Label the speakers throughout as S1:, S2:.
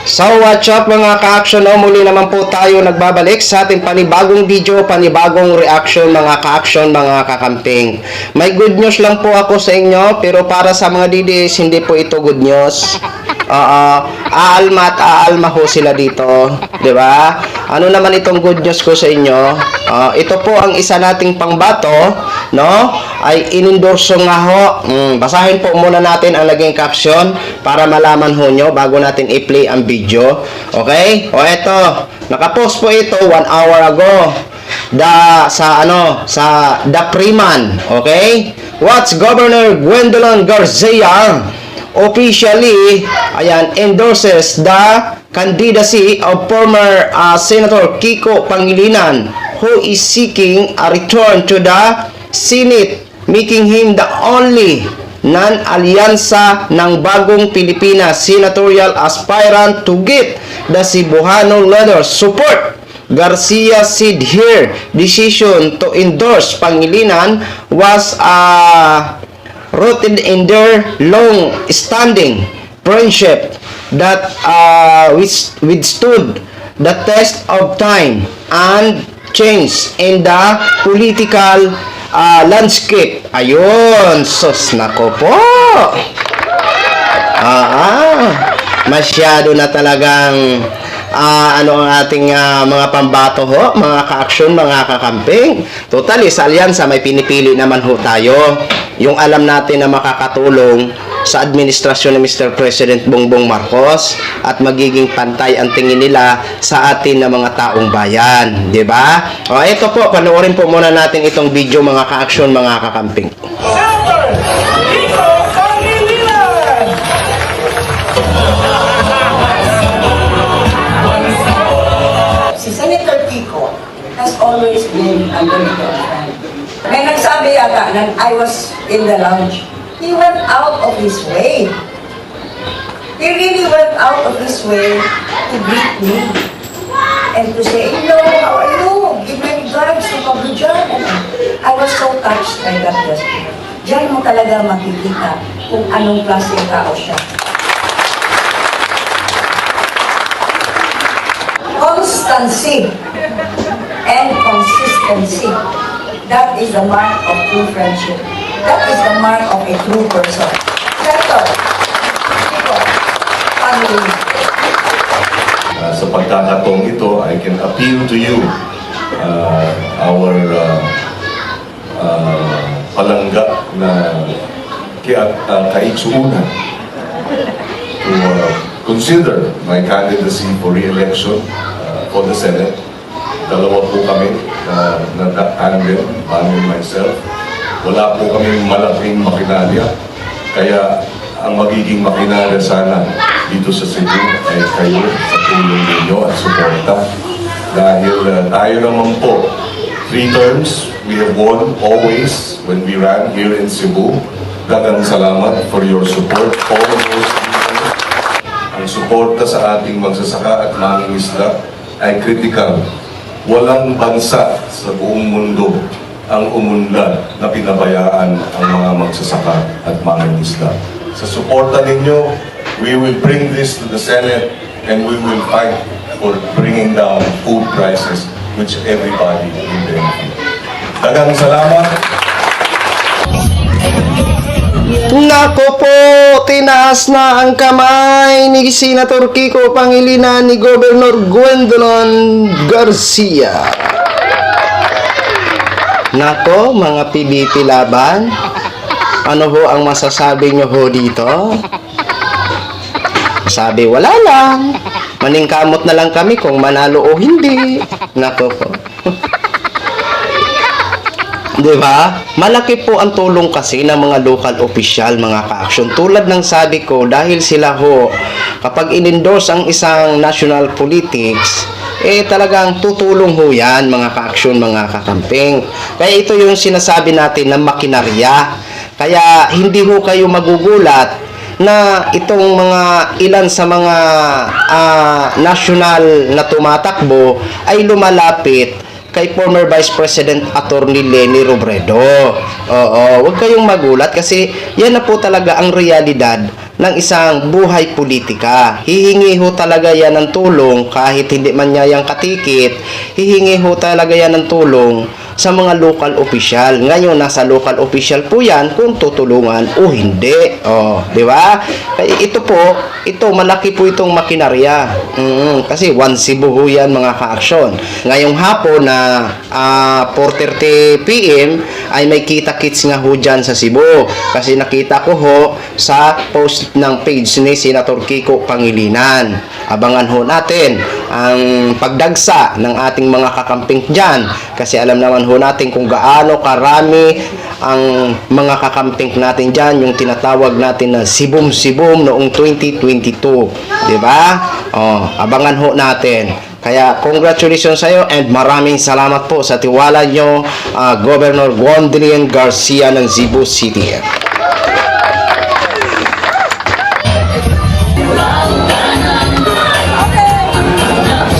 S1: So what's up mga ka-action, no? Muli naman po tayo nagbabalik sa ating panibagong video, panibagong reaction mga ka-action, mga kakamping. May good news lang po ako sa inyo, pero para sa mga DDS hindi po ito good news. Aalma at aalma ho sila dito, di ba? Ano naman itong good news ko sa inyo? Ito po ang isa nating pangbato, no? Ay inendorso nga ho. Basahin po muna natin ang naging caption para malaman ho nyo bago natin i-play ang video. Okay? O eto, nakapost po ito 1 hour ago. Sa The Freeman, okay? What's Governor Gwendolyn Garcia officially endorses the candidacy of former Senator Kiko Pangilinan, who is seeking a return to the Senate, making him the only non-alyansa ng bagong Pilipinas senatorial aspirant to get the Cebuano leader support. Garcia said her decision to endorse Pangilinan was rooted in their long-standing friendship that withstood the test of time and change in the political landscape. Ayun, sus, nako po. Masyado na talagang ang ating mga pambato ho, mga ka-action, mga kakamping. Totally, sa alyansa may pinipili naman ho tayo. Yung alam natin na makakatulong sa administrasyon ni Mr. President Bongbong Marcos at magiging pantay ang tingin nila sa atin na mga taong bayan, di ba? O ito po, panoorin po muna natin itong video mga ka-action, mga kakamping.
S2: Si Senator Kiko has always been a very good friend. May nagsabi yata na I was in the lounge. He went out of his way. He really went out of his way to greet me. And to say, hello, how are you? Give my regards to Kabujan. And I was so touched by that gesture. Diyan mo talaga makikita kung anong klaseng tao siya. Constancy and consistency. That is the mark of true friendship. That is the mark of a true person. Senator Kiko Pangilinan.
S3: Sa pagkakataong ito, I can appeal to you, our palangga na kaitsuunan to consider my candidacy for re-election for the Senate. Dalawa po kami na tandem, Manny and myself. Wala po kaming malaking makinarya, kaya ang magiging makinarya sana dito sa Cebu ay kayo sa tulong ninyo at suporta. Dahil tayo naman po, 3 terms, we have won always when we ran here in Cebu. Dagang salamat for your support, all of those people. Ang suporta sa ating magsasaka at mangingisda ay critical. Walang bansa sa buong mundo ang umunlad na pinabayaan ang mga magsasaka at mangingisda. Sa suporta ninyo, we will bring this to the Senate and we will fight for bringing down food prices which everybody will benefit. Dagang salamat.
S1: Nako po, tinaas na ang kamay ni Senator Kiko Pangilinan ni Governor Gwendolyn Garcia. Nako, mga PBP laban, ano ho ang masasabi nyo ho dito? Sabi, wala lang. Maningkamot na lang kami kung manalo o hindi. Nako po. Diba? Malaki po ang tulong kasi ng mga local official, mga ka-action. Tulad ng sabi ko, dahil sila ho, kapag in-endorse ang isang national politics, talagang tutulong ho yan, mga ka-action, mga kakamping. Kaya ito yung sinasabi natin na makinarya. Kaya hindi ho kayo magugulat na itong mga ilan sa mga national na tumatakbo ay lumalapit kay former Vice President Attorney Leni Robredo. Huwag kayong magulat kasi yan na po talaga ang realidad ng isang buhay politika. Hihingi ho talaga yan ng tulong kahit hindi man niya yang katikit, hihingi ho talaga yan ng tulong sa mga local official. Ngayon, nasa local official po yan kung tutulungan o hindi. Di ba? Ito po, malaki po itong makinarya. Kasi 1 Cebu ho yan mga ka-aksyon. Ngayong hapon na 4:30 PM ay may kita-kits nga ho dyan sa Cebu. Kasi nakita ko ho sa post ng page ni Senator Kiko Pangilinan. Abangan ho natin ang pagdagsa ng ating mga kakamping dyan. Kasi alam naman ho natin kung gaano karami ang mga kakamping natin dyan, yung tinatawag natin na sibum-sibum noong 2022. Diba? Abangan ho natin. Kaya congratulations sa iyo and maraming salamat po sa tiwala nyo, Governor Gwendolyn Garcia ng Cebu City.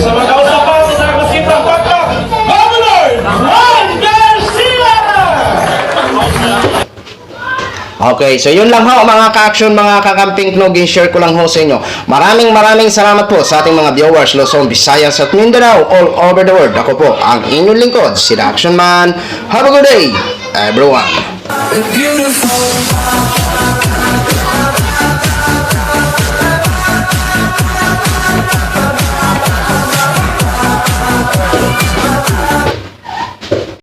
S4: Sa magkausapan sa Kasipang Pagka, Governor Juan Garcia!
S1: Okay, so yun lang ho mga ka-action, mga kakamping knog, share ko lang ho sa inyo. Maraming salamat po sa ating mga viewers, Luzon, Visayas at Mindanao all over the world. Ako po ang inyong lingkod, si The Action Man. Have a good day, everyone.
S5: Beautiful.